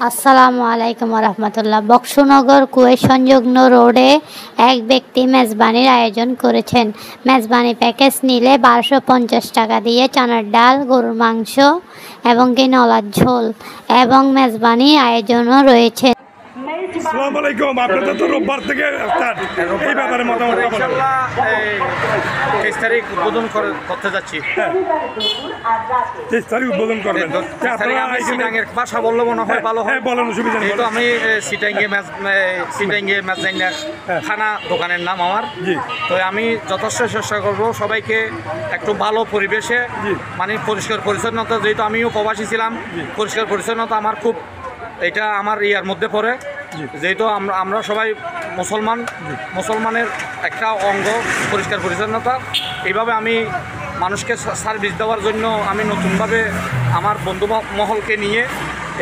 আসসালামু আলাইকুম রহমতুল্লাহ। বক্সনগর কুয়েত সংলগ্ন রোডে এক ব্যক্তি মেজবানির আয়োজন করেছেন। মেজবানি প্যাকেজ নিলে 1250 টাকা দিয়ে চানার ডাল, গরুর মাংস এবং নলার ঝোল এবং মেজবানি আয়োজনও রয়েছে। আসসালামু আলাইকুম। আপনাদের তো রোববার থেকে স্টার্ট, এই ব্যাপারে মতামত ইনশাআল্লাহ 23 তারিখ উদ্বোধন করতে যাচ্ছি। 23 তারিখ উদ্বোধন করবেন। আমি সিটাঙের ভাষা বললে মনে হয় ভালো হয়। বলেন, অসুবিধা নেই। তো আমি সিটাঙে মেজবানির খানা দোকানের নাম আমার। তো আমি যথেষ্ট চেষ্টা করব সবাইকে একটু ভালো পরিবেশে, মানে পরিষ্কার পরিচ্ছন্নতা, যেহেতু আমিও প্রবাসী ছিলাম, পরিষ্কার পরিচ্ছন্নতা আমার খুব, এটা আমার ইয়ার মধ্যে পড়ে। যেহেতু আমরা সবাই মুসলমানের একটা অঙ্গ পরিষ্কার পরিচ্ছন্নতা। এইভাবে আমি মানুষকে সার্ভিস দেওয়ার জন্য আমি নতুনভাবে আমার বন্ধু মহলকে নিয়ে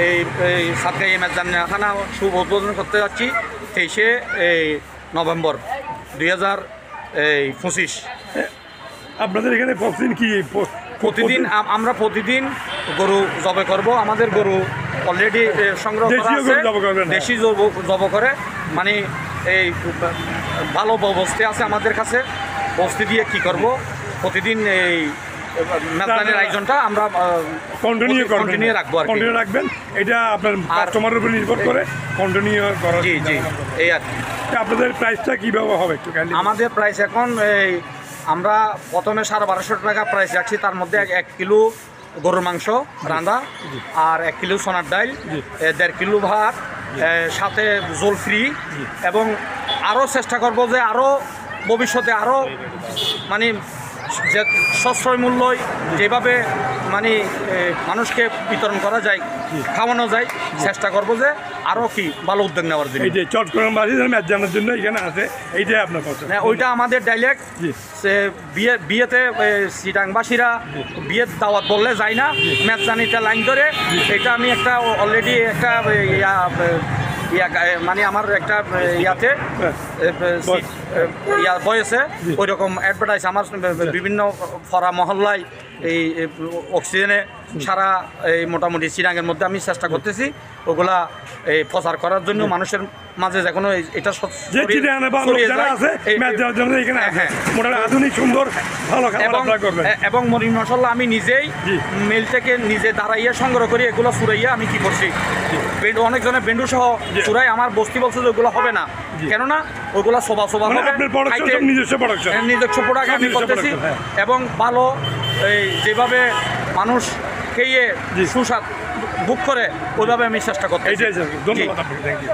এই সাতগাঁই মেজবানিখানা শুভ উদ্বোধন করতে যাচ্ছি 23শে নভেম্বর 2025। আপনাদের এখানে প্রতিদিন কি আমরা প্রতিদিন গরু জবাই করব। আমাদের গরু অলরেডি সংগ্রহ করা আছে, দেশি জব করে, মানে এই ভালো বস্তি আছে আমাদের কাছে। বস্তি দিয়ে কি করব, প্রতিদিন এই মেজবানির আয়োজনটা আমরা কন্টিনিউ রাখবো আর কন্টিনিউ রাখবেন। এটা আপনার কাস্টমারের উপর নির্ভর করে কন্টিনিউ করা। জি এই আর কি। আপনাদের প্রাইসটা কীভাবে হবে একটু? আমাদের প্রাইস এখন এই আমরা প্রথমে 1250 টাকা প্রাইস রাখছি। তার মধ্যে 1 কিলো গরুর মাংস রাঁধা, আর 1 কিলো সোনার ডাল, 1.5 কিলো ভাত, সাথে জল ফ্রি। এবং আরও চেষ্টা করব যে আরও ভবিষ্যতে আরও মানে যে সাশ্রয় মূল্যই যেভাবে মানে মানুষকে বিতরণ করা যায়, খাওয়ানো যায়, চেষ্টা করব যে আরও কি ভালো উদ্যোগ নেওয়ার জন্য। এই যে চট্টগ্রামবাসীদের ম্যাচ জানার জন্য এখানে আছে, এইটাই আপনার কথা? ওইটা আমাদের ডাইরেক্ট সে বিয়েতে চিটাংবাসীরা বিয়ের দাওয়াত বললে যায় না, ম্যাচ জানিতে লাইন ধরে। এটা আমি একটা অলরেডি একটা মানে আমার একটা ইয়াতে বয়সে ওই রকম অ্যাডভার্টাইজ আমার বিভিন্ন ফরা মহল্লায় এই অক্সিজেনে সারা এই মোটামুটি চিরাঙের মধ্যে আমি চেষ্টা করতেছি ওগুলা এই প্রচার করার জন্য, মানুষের মাঝে যে কোনো এটা আধুনিক সুন্দর ভালো এবং মরিচ মশলা আমি নিজেই মিল থেকে নিজে দাঁড়াইয়া সংগ্রহ করি। এগুলো সুরাইয়া আমি কি করছি, অনেকজনের বেন্ডু সহ সুরাই আমার বস্তি বলছে যে ওগুলো হবে না, কেননা ওগুলো সোভা হবে, নিজস্ব প্রোডাক্ট আমি করতেছি। এবং ভালো এই যেভাবে মানুষ খেয়ে সুস্বাদ ভোগ করে ওইভাবে আমি চেষ্টা করতেছি। ধন্যবাদ আপনাকে, থ্যাংক ইউ।